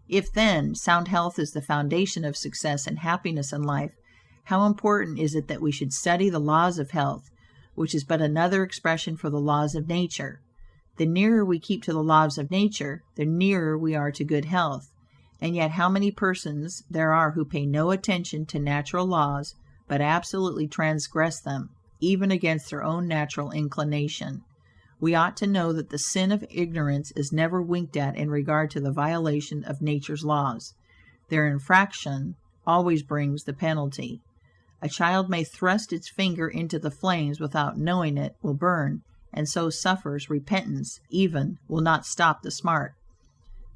If, then, sound health is the foundation of success and happiness in life, how important is it that we should study the laws of health, which is but another expression for the laws of nature. The nearer we keep to the laws of nature, the nearer we are to good health. And yet how many persons there are who pay no attention to natural laws, but absolutely transgress them, even against their own natural inclination. We ought to know that the sin of ignorance is never winked at in regard to the violation of nature's laws. Their infraction always brings the penalty. A child may thrust its finger into the flames without knowing it will burn, and so suffers repentance, even will not stop the smart.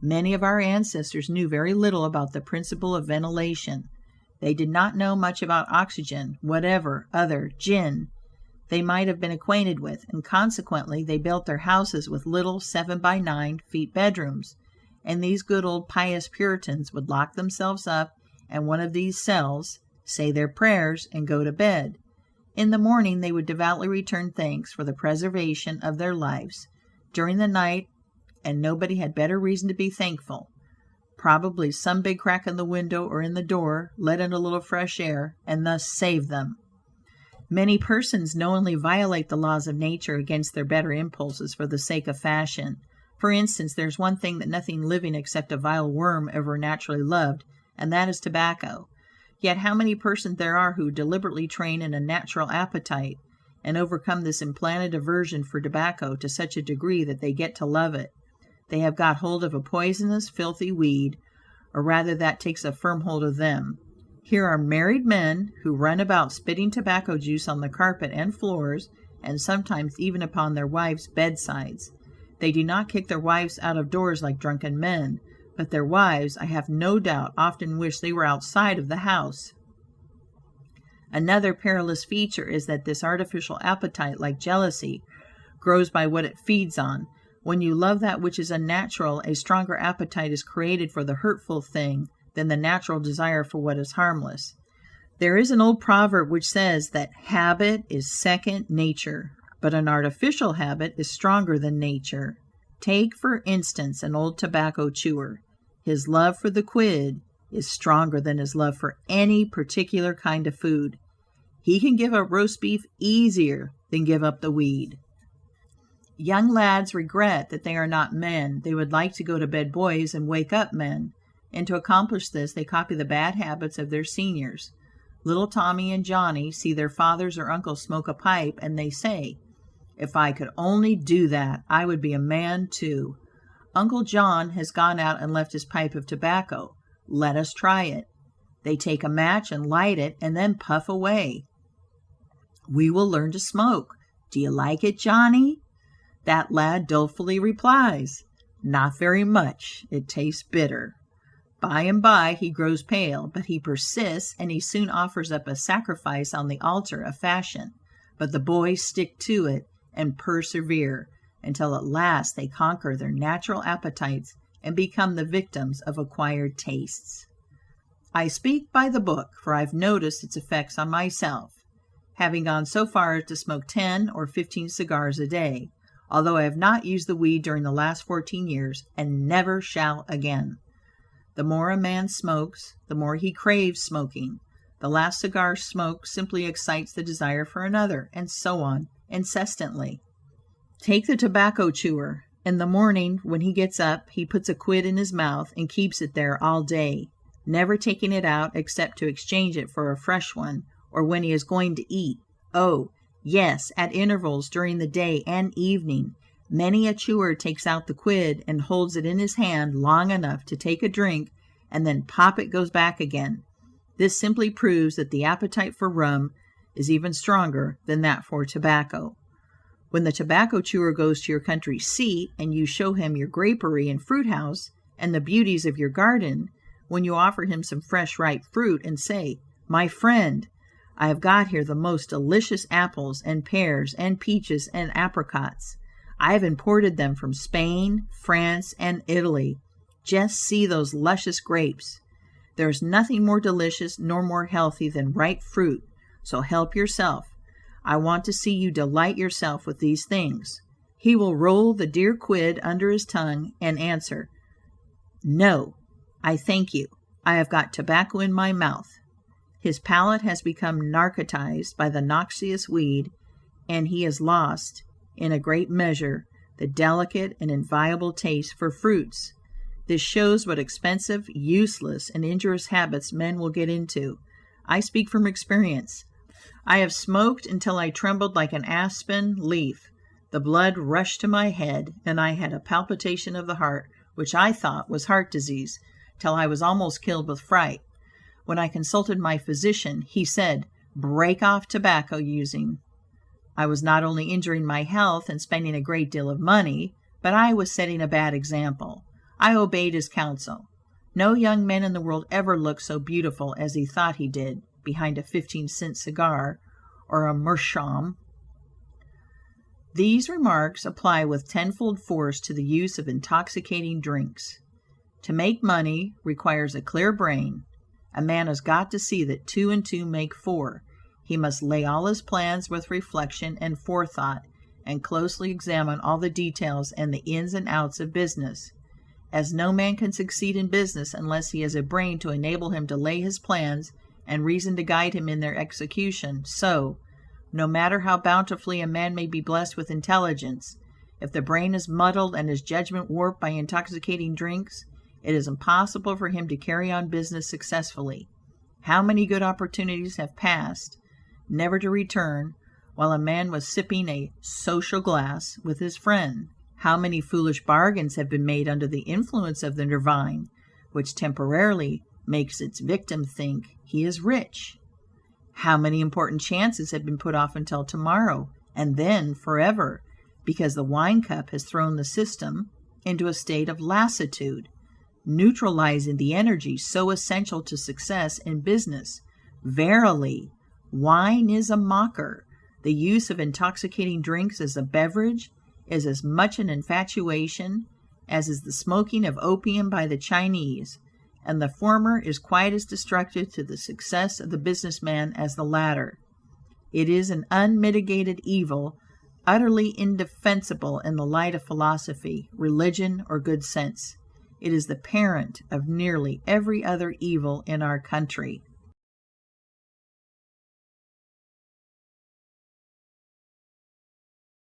Many of our ancestors knew very little about the principle of ventilation. They did not know much about oxygen, whatever other gin they might have been acquainted with, and consequently they built their houses with little 7 by 9 feet bedrooms, and these good old pious Puritans would lock themselves up in one of these cells, say their prayers, and go to bed. In the morning they would devoutly return thanks for the preservation of their lives during the night, and nobody had better reason to be thankful. Probably some big crack in the window or in the door let in a little fresh air, and thus saved them. Many persons knowingly violate the laws of nature against their better impulses for the sake of fashion. For instance, there is one thing that nothing living except a vile worm ever naturally loved, and that is tobacco. Yet how many persons there are who deliberately train in a natural appetite, and overcome this implanted aversion for tobacco to such a degree that they get to love it. They have got hold of a poisonous, filthy weed, or rather that takes a firm hold of them. Here are married men who run about spitting tobacco juice on the carpet and floors, and sometimes even upon their wives' bedsides. They do not kick their wives out of doors like drunken men, but their wives, I have no doubt, often wish they were outside of the house. Another perilous feature is that this artificial appetite, like jealousy, grows by what it feeds on. When you love that which is unnatural, a stronger appetite is created for the hurtful thing than the natural desire for what is harmless. There is an old proverb which says that habit is second nature, but an artificial habit is stronger than nature. Take, for instance, an old tobacco chewer. His love for the quid is stronger than his love for any particular kind of food. He can give up roast beef easier than give up the weed. Young lads regret that they are not men. They would like to go to bed boys and wake up men. And to accomplish this, they copy the bad habits of their seniors. Little Tommy and Johnny see their fathers or uncles smoke a pipe, and they say, "If I could only do that, I would be a man too." Uncle John has gone out and left his pipe of tobacco. Let us try it. They take a match and light it, and then puff away. "We will learn to smoke. Do you like it, Johnny?" That lad dolefully replies, "Not very much. It tastes bitter." By and by he grows pale, but he persists, and he soon offers up a sacrifice on the altar of fashion. But the boys stick to it and persevere, until at last they conquer their natural appetites and become the victims of acquired tastes. I speak by the book, for I've noticed its effects on myself, having gone so far as to smoke 10 or 15 cigars a day, although I have not used the weed during the last 14 years, and never shall again. The more a man smokes, the more he craves smoking. The last cigar smoked simply excites the desire for another, and so on, incessantly. Take the tobacco chewer. In the morning, when he gets up, he puts a quid in his mouth and keeps it there all day, never taking it out except to exchange it for a fresh one, or when he is going to eat. Oh, yes, at intervals during the day and evening, many a chewer takes out the quid and holds it in his hand long enough to take a drink, and then pop it goes back again. This simply proves that the appetite for rum is even stronger than that for tobacco. When the tobacco chewer goes to your country seat, and you show him your grapery and fruit house, and the beauties of your garden, when you offer him some fresh ripe fruit, and say, "My friend, I have got here the most delicious apples and pears and peaches and apricots. I have imported them from Spain, France, and Italy. Just see those luscious grapes. There is nothing more delicious nor more healthy than ripe fruit, so help yourself. I want to see you delight yourself with these things." He will roll the dear quid under his tongue and answer, "No, I thank you. I have got tobacco in my mouth. His palate has become narcotized by the noxious weed, and he has lost, in a great measure, the delicate and inviolable taste for fruits. This shows what expensive, useless, and injurious habits men will get into. I speak from experience. I have smoked until I trembled like an aspen leaf. The blood rushed to my head, and I had a palpitation of the heart, which I thought was heart disease, till I was almost killed with fright. When I consulted my physician, he said, "Break off tobacco using." I was not only injuring my health and spending a great deal of money, but I was setting a bad example. I obeyed his counsel. No young man in the world ever looked so beautiful as he thought he did behind a 15-cent cigar or a meerschaum. These remarks apply with tenfold force to the use of intoxicating drinks. To make money requires a clear brain. A man has got to see that 2 and 2 make 4. He must lay all his plans with reflection and forethought, and closely examine all the details and the ins and outs of business. As no man can succeed in business unless he has a brain to enable him to lay his plans and reason to guide him in their execution, so, no matter how bountifully a man may be blessed with intelligence, if the brain is muddled and his judgment warped by intoxicating drinks, it is impossible for him to carry on business successfully. How many good opportunities have passed, never to return, while a man was sipping a social glass with his friend? How many foolish bargains have been made under the influence of the nervine, which temporarily makes its victim think he is rich? How many important chances have been put off until tomorrow, and then forever, because the wine cup has thrown the system into a state of lassitude, neutralizing the energy so essential to success in business? Verily, wine is a mocker. The use of intoxicating drinks as a beverage is as much an infatuation as is the smoking of opium by the Chinese, and the former is quite as destructive to the success of the businessman as the latter. It is an unmitigated evil, utterly indefensible in the light of philosophy, religion, or good sense. It is the parent of nearly every other evil in our country.